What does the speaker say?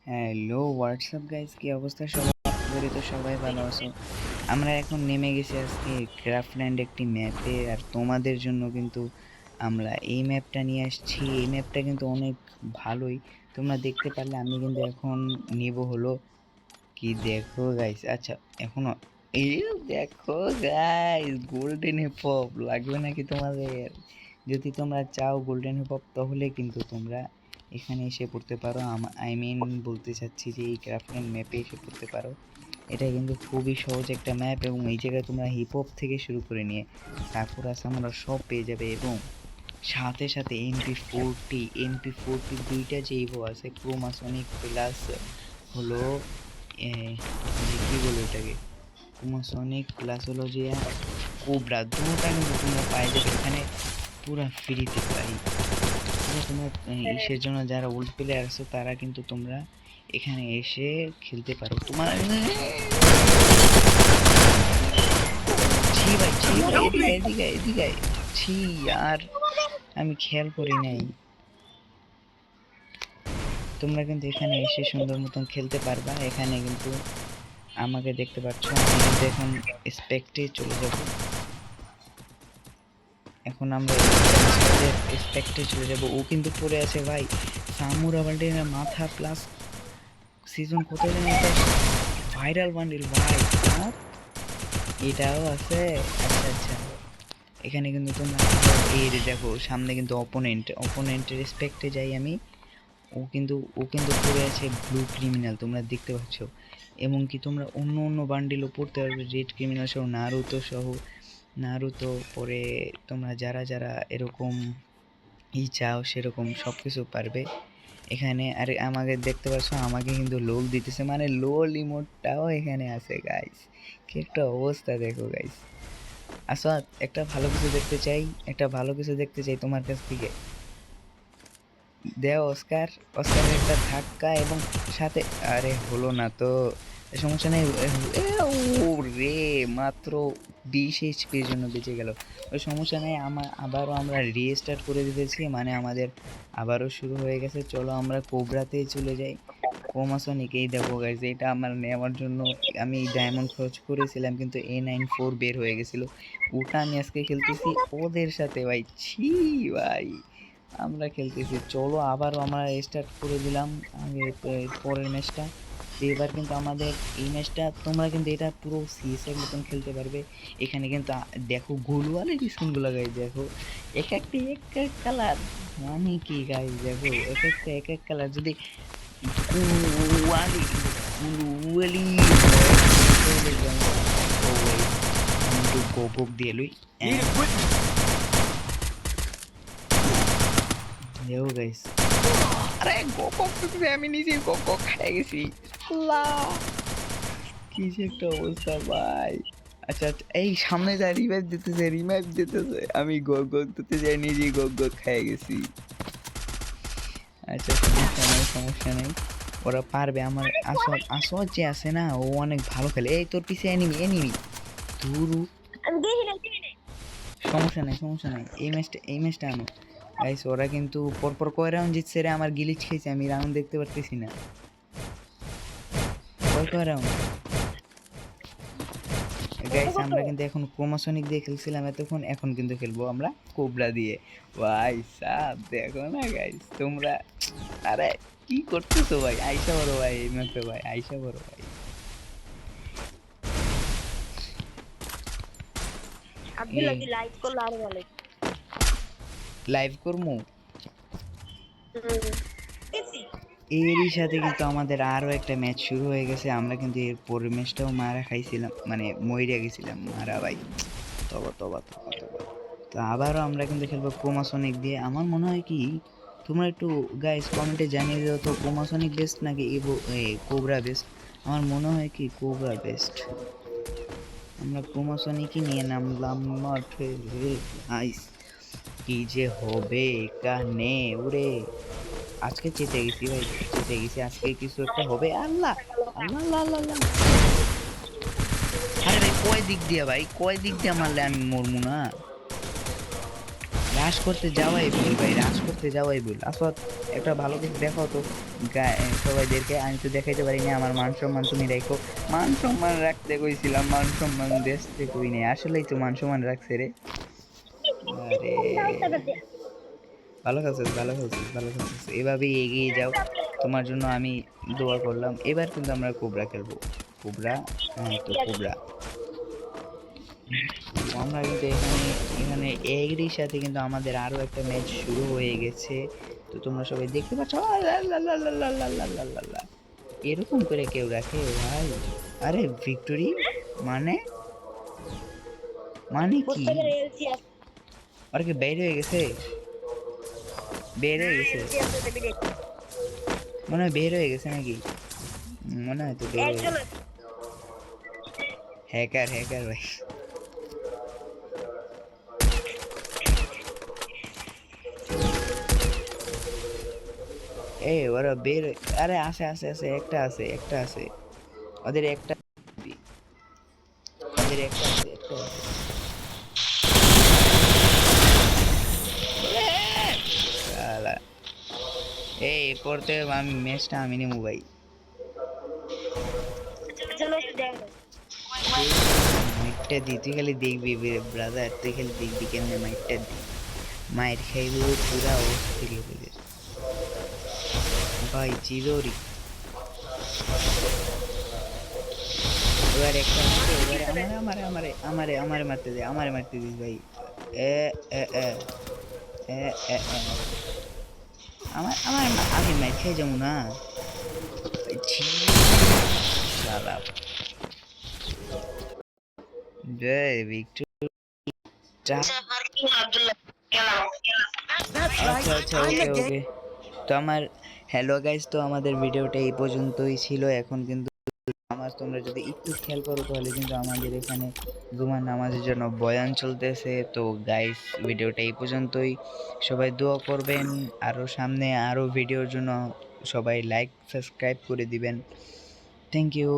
Hello WhatsApp guys, কি অবস্থা সবার? করি তো সবাই ভালো আছো। আমরা এখন নেমে গেছি আজকে ক্রাফল্যান্ড একটি ম্যাপে, আর তোমাদের জন্য কিন্তু আমরা এই ম্যাপটা নিয়ে আসছি। এই ম্যাপটা কিন্তু অনেক ভালোই, তোমরা দেখতে পারলে। আমি কিন্তু এখন নেব হলো কি, দেখো গাইস। আচ্ছা, এখনো এই দেখো গাইস, গোল্ডেন হিপহপ লাগবে নাকি তোমাদের? যদি তোমরা চাও গোল্ডেন হিপহপ, তাহলে কিন্তু তোমরা এখানে এসে পড়তে পারো। আই মিন বলতে চাচ্ছি যে এই ক্রাফটল্যান্ড ম্যাপে এসে পড়তে পারো। এটা কিন্তু খুবই সহজ একটা ম্যাপ, এবং এই জায়গায় তোমরা হিপহপ থেকে শুরু করে নিয়ে সাকুরা সামুরা সব পেয়ে যাবে, এবং সাথে সাথে এমপি40 দুইটা যে ইভো আছে, ক্রোমাসনিক প্লাস হলো যে কী বলে ওটাকে, ক্রোমাসনিক প্লাস হলো যে কোবরা, দুটোটা কিন্তু তোমরা পাই যাবে এখানে পুরা ফ্রিতে পাই। তোমরা ইসের জন্য যারা ওল্ড প্লেয়ার আছো তারা কিন্তু তোমরা এখানে এসে খেলতে পারো। তোমার ছি ভাই, ছি ভাই, এদিকে এদিকে এদিকে ছি, আর আমি খেয়াল করি নাই। তোমরা কিন্তু এখানে এসে সুন্দর মতন খেলতে পারবা। এখানে কিন্তু আমাকে দেখতে পাচ্ছ, আমি কিন্তু এখন স্পেক্টে চলে যাব। এখন আমরা স্পেক্টে চলে যাব। ও কিন্তু পড়ে আছে ভাই, সামুরা বান্ডিলের মাথা প্লাস সিজন কত জানি এটা ভাইরাল বান্ডিল ভাই, এটাও আছে। আচ্ছা আচ্ছা, এখানে কিন্তু তোমরা এই দেখো সামনে কিন্তু অপোনেন্টের রেসপেক্টে যাই আমি। ও কিন্তু পড়ে আছে ব্লু ক্রিমিনাল, তোমরা দেখতে পাচ্ছ। এবং কি তোমরা অন্য অন্য বান্ডিলও পড়তে পারবে, রেড ক্রিমিনাল সহ, নারুতো পরে তোমরা যারা যারা এরকম চাও সেরকম সব কিছু পারবে এখানে। আর আমাকে দেখতে পাচ্ছ, আমাকে কিন্তু লোল দিতেছে, মানে লোল ইমোটটাও এখানে আছে গাইস। কি একটা অবস্থা দেখো গাইস। আসো, একটা ভালো কিছু দেখতে চাই তোমার কাছ থেকে। দেও অস্কারের একটা ধাক্কা, এবং সাথে আরে হলো না তো, সমস্যা নেই। ও রে, মাত্র 20 HP জন্য বেঁচে গেল। ওই সমস্যা নেই, আবারও আমরা রিস্টার্ট করে দিতেছি, মানে আমাদের আবারও শুরু হয়ে গেছে। চলো আমরা কোবরাতেই চলে যাই। কোমাসনিক, এই দেখো গাইজ, এটা আমার নেওয়ার জন্য আমি ডায়মন্ড খরচ করেছিলাম, কিন্তু A94 বের হয়ে গেছিল। ওটা আমি আজকে খেলতেছি ওদের সাথে ভাই, ছি ভাই, আমরা খেলতেছি। চলো আবারও আমরা স্টার্ট করে দিলাম আগে পরের ম্যাচটা। এবার কিন্তু আমাদের এই ম্যাচটা তোমরা কিন্তু এটা পুরো সিএসের মতন খেলতে পারবে। এখানে কিন্তু দেখো গোলওয়ালের স্কিনগুলো গাইজ, দেখো এক একটা এক এক কালার, মানে কি গাইজ, দেখো এক একটা এক এক কালার। যদি কোয়ালি কোয়ালি আমি একটু গোপ দিয়ে লই। দেখো গাইজ, আরে গোপ দিতেছে, আমি নিজেই গোপ খাই গেছি। আল্লাহ, কি যে একটা অবস্থা ভাই। আচ্ছা আচ্ছা, এই সামনে যা রিভাইভ দিতেছে, আমি গোক দিতে যাই, নিজেই গোক খাই গেছি। আচ্ছা, সমস্যা নেই, ওরা পারবে। আমার আসর যে আছে না, ও অনেক ভালো খেলে। এই তোর পিছে এনিমি ধুরু, সমস্যা নাই, এই ম্যাচটা আনো গাইস। ওরা কিন্তু পরপর কয় রাউন্ড জিতছে রে, আমার গিলিচ খেয়েছে, আমি রাউন্ড দেখতে পারতেছি না। কয় রাউন্ড গাইস? আমরা কিন্তু এখন ক্রোমাসনিক দিয়ে খেলছিলাম এতক্ষণ, এখন কিন্তু খেলবো আমরা কোবরা দিয়ে। ভাই সাব দেখো না গাইস তোমরা, আরে কি করতেছো ভাই? আইসা বড় ভাই এই ম্যাপে, ভাই আইসা বড় ভাই। লাইভ করমু, এরই সাথে কিন্তু আমাদের আরো একটা ম্যাচ শুরু হয়ে গেছে। আমরা কিন্তু এর পরের ম্যাচটাও মারা খাইছিলাম, মানে মইরা গেছিলাম মারা ভাই। তবা তবা তবা তবা। তো আবারও আমরা কিন্তু খেলবো ক্রোমাসনিক দিয়ে। আমার মনে হয় কি, তোমরা একটু গাইস কমেন্টে জানিয়ে দাও তো, ক্রোমাসনিক বেস্ট নাকি কোবরা বেস্ট? আমার মনে হয় কি কোবরা বেস্ট। আমরা ক্রোমাসনিকই নিয়ে নামলাম মাঠে। নাইস, কি যে হবে কানে ওরে। আজকে জিতে গেছি ভাই, জিতে গেছি, আজকে কিছু একটা হবে। আল্লাহ আল্লাহ আল্লাহ আল্লাহ আল্লাহ। আরে ভাই কয় দিক দিয়ে মারলে আমি মরমু না রাশ করতে যাওয়াই ভুল ভাই, রাশ করতে যাওয়াই ভুল। আসত একটা ভালো কিছু দেখাও তো সবাইদেরকে। আমি তো দেখাইতে পারি না, আমার মান সম্মান তুমি রাখো। মান সম্মান রাখতে কইছিলাম, মান সম্মান দেখতে কই নাই, আসলেই তো মান সম্মান রাখছে রে। আরে ভালো খেলছিস, ভালো খেলছিস, ভালো খেলছিস, এভাবেই এগিয়ে যাও। তোমার জন্য আমি দোয়া করলাম। এবার কিন্তু আমরা কোবরা খেলবো। কোবরা, হ্যাঁ তো কোবরা। তো আমরা কিন্তু এখানে এখানে এরই সাথে কিন্তু আমাদের আরো একটা ম্যাচ শুরু হয়ে গেছে। তো তোমরা সবাই দেখতে পাচ্ছ, আল্লাহ, এরকম করে কেউ রাখে ভাই? আরে ভিক্টোরি মানে, মানে কি? আর কি বের হয়ে গেছে? বের হয়ে গেছে মনে হয়, বের হয়ে গেছে নাকি? মনে হয় তো বের হয়ে গেছে। হ্যাকার, হ্যাকার ভাই। এ ওরা বের আরে আছে আছে আছে, একটা আছে, একটা আছে। ওদের একটা, ওদের একটা আছে, একটা আছে। শালা, এই পড়তে আমি ম্যাচটা আমি নেবো ভাই। মাইটটা দি, তুই খালি দেখবি ব্রাদার, তুই খালি দেখবি কেমনে মাইটটা দি। মাইর খাইব পুরা অস্থির লেভেলের ভাই, চিরোরি। এবার একটা আছে, এবারে আমারে আমারে আমারে আমারে আমারে মারতে দে, আমারে মারতে দিস ভাই। এ এ এ এ এ এ। আমার আমার আমি মাইর খেয়ে যাবো না। ছি, শালা। জয় ভিক্টর। আচ্ছা আচ্ছা, ওকে ওকে। তো আমার হ্যালো গাইস, তো আমাদের ভিডিওটা এই পর্যন্তই ছিল। এখন কিন্তু নামাজ, তোমরা যদি একটু খেয়াল করো তাহলে কিন্তু আমাদের এখানে জুমার নামাজের জন্য বয়ান চলতেছে। তো গাইস, ভিডিওটা এই পর্যন্তই। সবাই দোয়া করবেন, আরও সামনে আরও ভিডিওর জন্য সবাই লাইক সাবস্ক্রাইব করে দিবেন। Thank you.